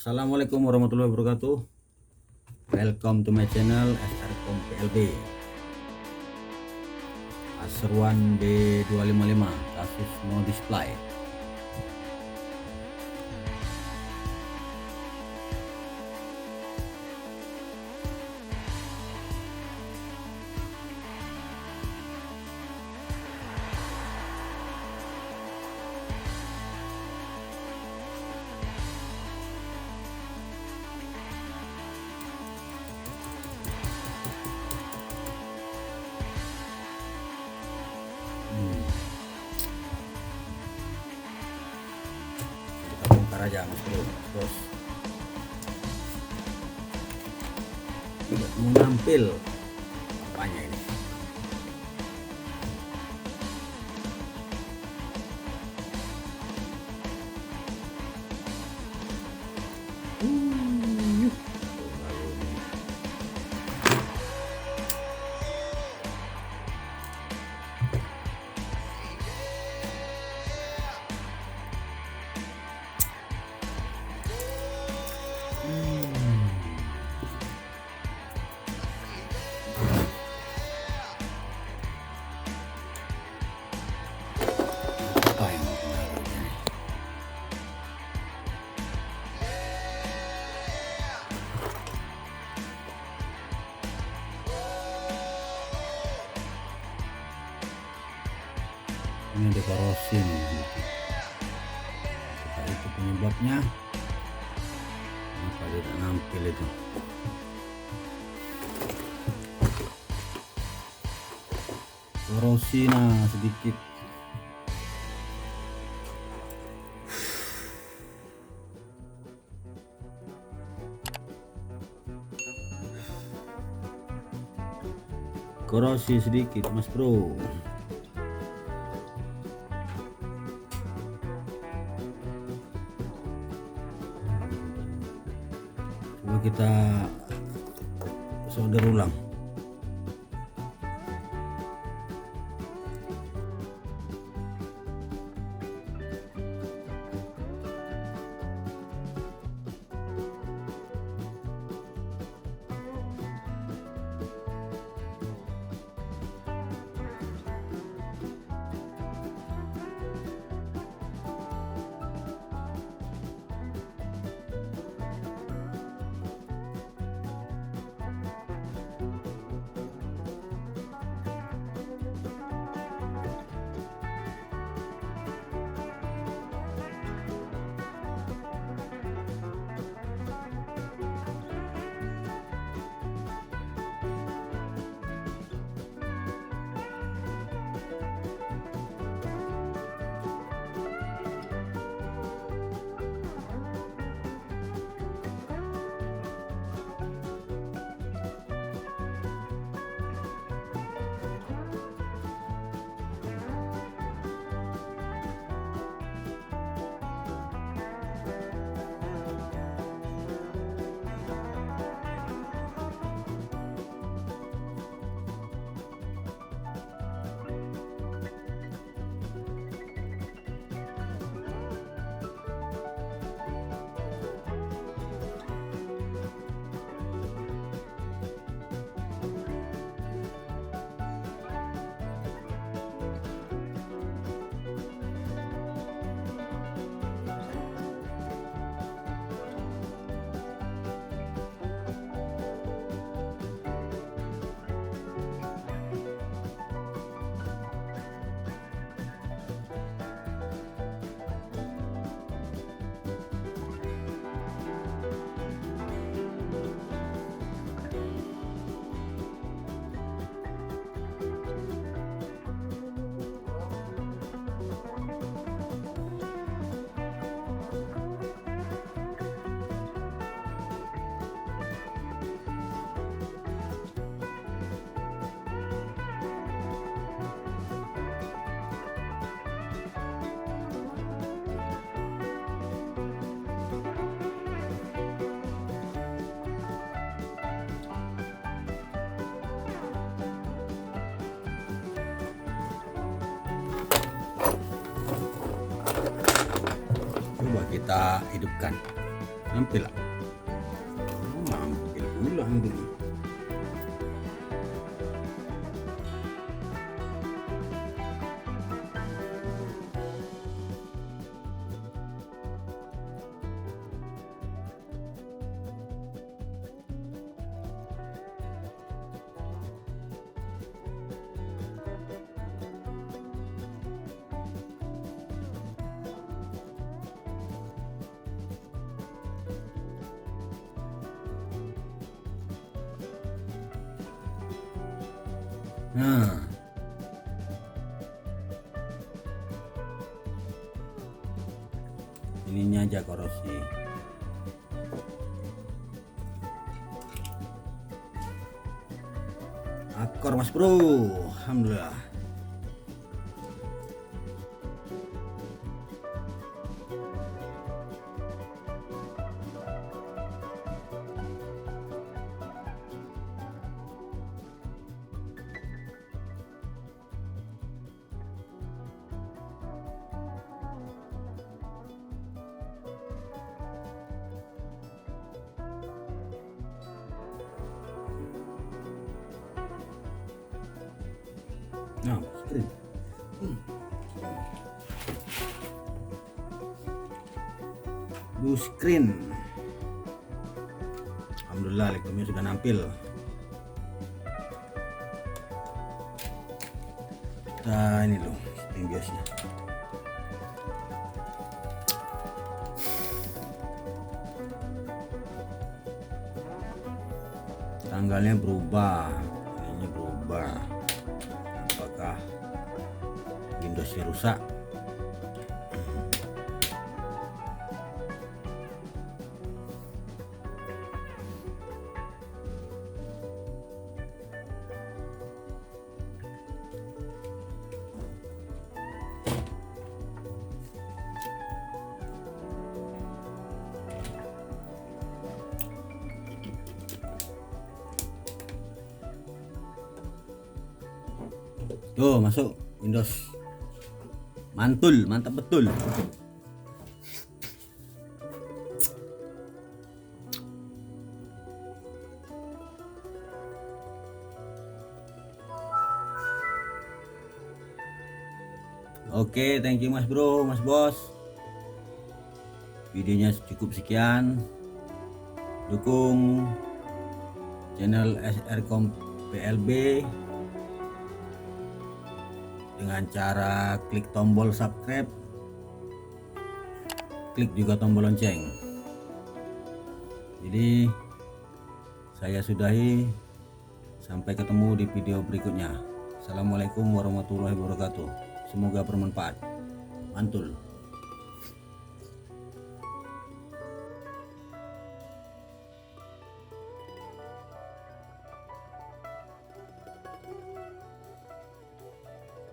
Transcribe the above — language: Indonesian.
Assalamualaikum warahmatullahi wabarakatuh. Welcome to my channel SRCom PLB. Acer1 B255 kasus no display. Kita bongkar aja mas bos. Tidak mengampil apanya ini. Apa yang mempengaruhi ini? Ini ada korosi nih. Kita itu penyebabnya. Kenapa tidak nampil itu? Korosi nah sedikit. Korosi sedikit mas bro. Coba kita solder ulang. Coba kita hidupkan. Hampir lah. Hampir pula hampir. Nah, ininya aja korosi. Akor mas bro, alhamdulillah. Nah, screen. Blue screen. Alhamdulillah lektumnya sudah nampil. Nah, ini loh spring biasnya. Tanggalnya berubah, ininya berubah. Apakah Windowsnya rusak? Tuh masuk Windows, mantul, mantap betul. Oke, thank you mas bro, mas bos. Videonya cukup sekian. Dukung channel SRcom PLB dengan cara klik tombol subscribe, klik juga tombol lonceng. Jadi saya sudahi, sampai ketemu di video berikutnya. Assalamualaikum warahmatullahi wabarakatuh. Semoga bermanfaat. Mantul.